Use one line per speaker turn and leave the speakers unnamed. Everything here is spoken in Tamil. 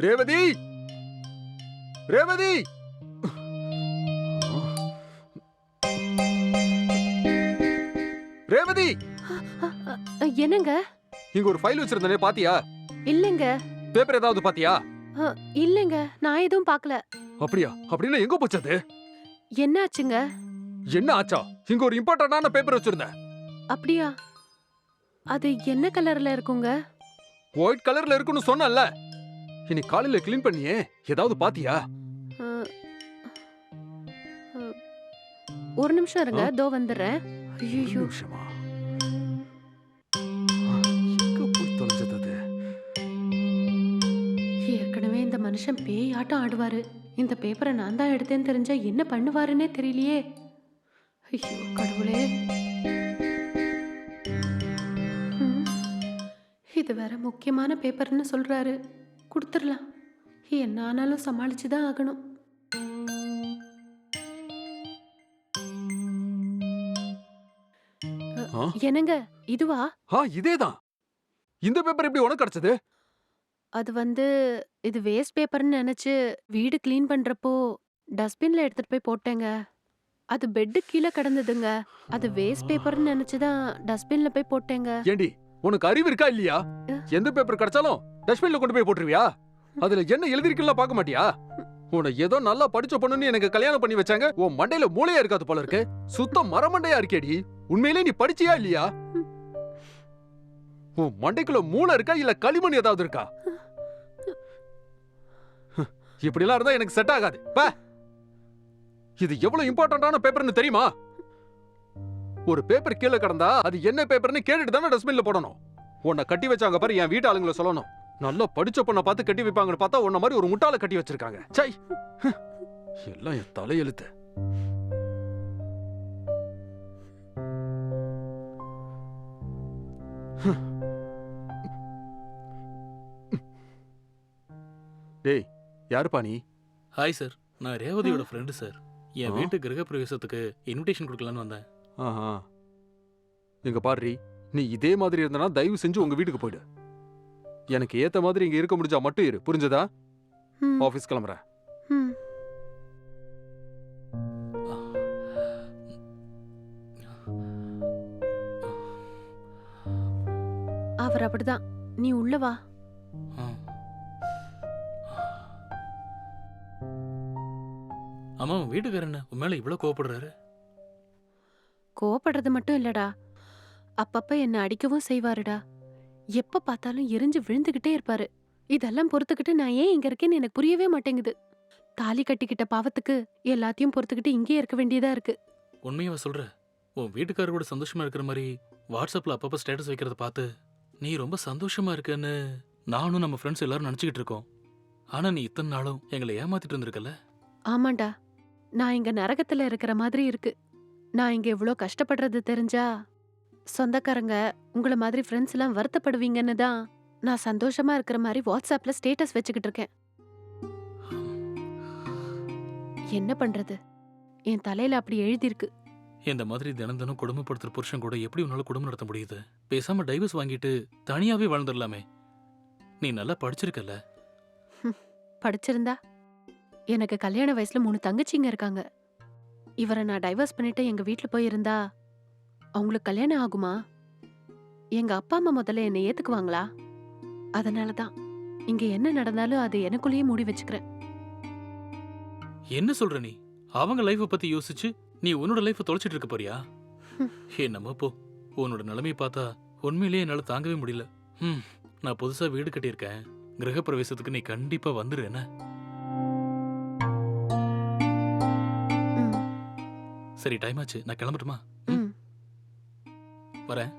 ரேவதி, ரேவதி, ரேவதி.
என்னங்க?
இங்க ஒரு ஃபைல் வச்சிருந்தனே பாத்தியா?
இல்லங்க.
பேப்பர் ஏதாவது பாத்தியா?
இல்லங்க, நான் எதுவும் பார்க்கல.
அப்படியா? அப்படின்னா எங்க போச்சு அது?
என்ன ஆச்சுங்க?
என்ன ஆச்சா? இங்க ஒரு இம்பார்ட்டன்டான பேப்பர் வச்சிருந்தேன்.
அப்படியா? அது என்ன கலர்ல இருக்குங்க?
ஒயிட் கலர்ல இருக்குன்னு சொன்னல. இன்னைக்கு காலையில க்ளீன் பண்ணியே, ஏதாவது பாத்தியா?
ஒரு நிமிஷம் இருங்க, தோ வந்துடுறேன். ஐயோ,
நிமிஷமா? எங்க போய் தொலைஞ்சது அது?
ஏற்கனவே இந்த மனுஷன் பேய் ஆட்டம் ஆடுவாரு. இந்த பேப்பரை நான் தான் எடுத்தேன்னு தெரிஞ்சா என்ன பண்ணுவாருன்னே தெரியலையே. ஐயோ கடவுளே. இது வேற முக்கியமான பேப்பர்னு சொல்றாரு. கொடுத்துடலாம். என்ன ஆனாலும் சமாளிச்சுதான் ஆகணும். என்னங்க இதுவா?
இதேதான். இந்த பேப்பர் எப்படி உனக்கு கிடைச்சது?
அது இது வேஸ்ட் பேப்பர்னு நினைச்சு வீடு கிளீன் பண்றப்போ டஸ்ட்பின்ல எடுத்துட்டு போய் போட்டேங்க. அது பெட்டு கீழே கிடந்ததுங்க. அது வேஸ்ட் பேப்பர்னு நினைச்சுதான் டஸ்ட்பின்ல போய் போட்டேங்க.
ஏண்டி, உனக்கு அறிவு இருக்கா இல்லையா? எந்த பேப்பர் கிடைச்சாலும் டஸ்ட்பின்ல கொண்டு போய் போட்டுருவியா? அதுல என்ன எழுதிருக்குன்னு பார்க்க மாட்டியா? உன்னை ஏதோ நல்லா படிச்ச பொண்ணுன்னு எனக்கு கல்யாணம் பண்ணி வச்சாங்க. உன் மண்டையில மூளையா இருக்காது போல இருக்கு. சுத்த மரமண்டையா இருக்கேடி. உண்மையிலே நீ படிச்சியா இல்லையா? உன் மண்டைக்குள்ள மூளை இருக்கா இல்ல களிமண் ஏதாவது இருக்கா? இப்படி எல்லாம் இருந்தா எனக்கு செட் ஆகாது. இது எவ்வளவு இம்பார்ட்டன்டான பேப்பர்னு தெரியுமா? ஒரு பேப்பர் கீழே கிடந்தா அது என்ன பேப்பர்னு கேட்டுட்டு தானே டஸ்ட்பின்ல போடணும். உன்னை கட்டி வச்சாங்க பாரு, என் வீட்டு ஆளுங்களை சொல்லணும். நல்லா படிச்ச பொண்ணை பார்த்து கட்டி வைப்பாங்கன்னு பார்த்தா உன்ன மாதிரி ஒரு முட்டாளை கட்டி வச்சிருக்காங்க. சை, எல்லாம் என் தலையெழுத்து. டேய், யாருப்பா நீ?
ஹாய் சார், நான் ரேவதியோட ஃப்ரெண்டு சார். என் வீட்டு கிரக பிரவேசத்துக்கு இன்விடேஷன் கொடுக்கலான்னு வந்தேன்.
இங்க பாரு, நீ இதே மாதிரி இருந்தனா தயவு செஞ்சு உங்க வீட்டுக்கு போயிடு. எனக்கு ஏத்த மாதிரி இங்க இருக்க முடிஞ்சா மட்டும் இரு, புரிஞ்சதா? ஆபீஸ் கிளம்புறேன்.
அவர் அப்படிதான். நீ உள்ள வா.
அம்மா, வீட்டுக்காரர் என்ன உன் மேல இவ்வளவு கோவப்படுறாரு?
கோவப்படுறது மட்டும் இல்லடா, அப்பப்ப என்ன அடிக்கவும் செய்வாருடா. எப்ப பார்த்தாலும் எரிஞ்சு விழுந்துகிட்டே இருப்பாரு. இதெல்லாம் பொறுத்துக்கிட்டு நான் ஏன் இங்க இருக்கேன்னு எனக்கு புரியவே மாட்டேங்குது. தாலி கட்டிக்கிட்ட பாவத்துக்கு எல்லாத்தையும் பொறுத்துக்கிட்டு இங்கேயே இருக்க வேண்டியதா இருக்கு.
உண்மையாவ சொல்ற? உன் வீட்டுக்காரர் கூட சந்தோஷமா இருக்கிற மாதிரி வாட்ஸ்அப்ல அப்பப்ப ஸ்டேட்டஸ் வைக்கிறத பார்த்து நீ ரொம்ப சந்தோஷமா இருக்கன்னு நானும் நம்ம ஃப்ரெண்ட்ஸ் எல்லாரும் நினைச்சுக்கிட்டு இருக்கோம். ஆனா நீ இத்தனை நாளும் எங்களை ஏமாத்திட்டு இருந்திருக்கல.
ஆமாண்டா, நான் இங்க நரகத்துல இருக்கிற மாதிரி இருக்கு. நான் இங்க இவ்ளோ கஷ்டப்படுறது தெரிஞ்சா சொந்தக்காரங்க உங்கள மாதிரி ஃப்ரெண்ட்ஸ் எல்லாம் வருத்தப்படுவீங்கன்னு தான் நான் சந்தோஷமா இருக்கிற மாதிரி வாட்ஸ்அப்ல ஸ்டேட்டஸ் வச்சுக்கிட்டு இருக்கேன். என்ன பண்றது, என் தலையில அப்படி எழுதிருக்கு.
இந்த மாதிரி தினம் தினம் குடும்பப்படுத்துற புருஷன் கூட எப்படி உன்னால குடும்பம் நடத்த முடியுது? பேசாம டைவர்ஸ் வாங்கிட்டு தனியாவே வாழ்ந்துடலாமே. நீ நல்லா படிச்சிருக்கல.
படிச்சிருந்தா எனக்கு கல்யாண வயசுல 3 தங்கச்சிங்க இருக்காங்க. இவரை நான் டைவர்ஸ் பண்ணிட்டு எங்க வீட்டுல போய் இருந்தா அவங்களுக்கு கல்யாணம் ஆகுமா? எங்க அப்பா அம்மா முதல்ல என்னை ஏத்துக்குவாங்களா? அதனாலதான் இங்க என்ன நடந்தாலும் அது எனக்குள்ளேயே மூடி வச்சுக்கிறேன்.
என்ன சொல்ற நீ? அவங்க லைஃப பத்தி யோசிச்சு நீ உன்னோட லைஃப தொலைச்சிட்டு இருக்க போறியா? என்னமோ போ. உன்னோட நிலைமையை பார்த்தா உண்மையிலேயே என்னால தாங்கவே முடியல. நான் புதுசா வீடு கட்டியிருக்கேன். கிரக பிரவேசத்துக்கு நீ கண்டிப்பா வந்துரு. என்ன? சரி, டைம் ஆச்சு, நான் கிளம்பட்டுமா? வரேன்.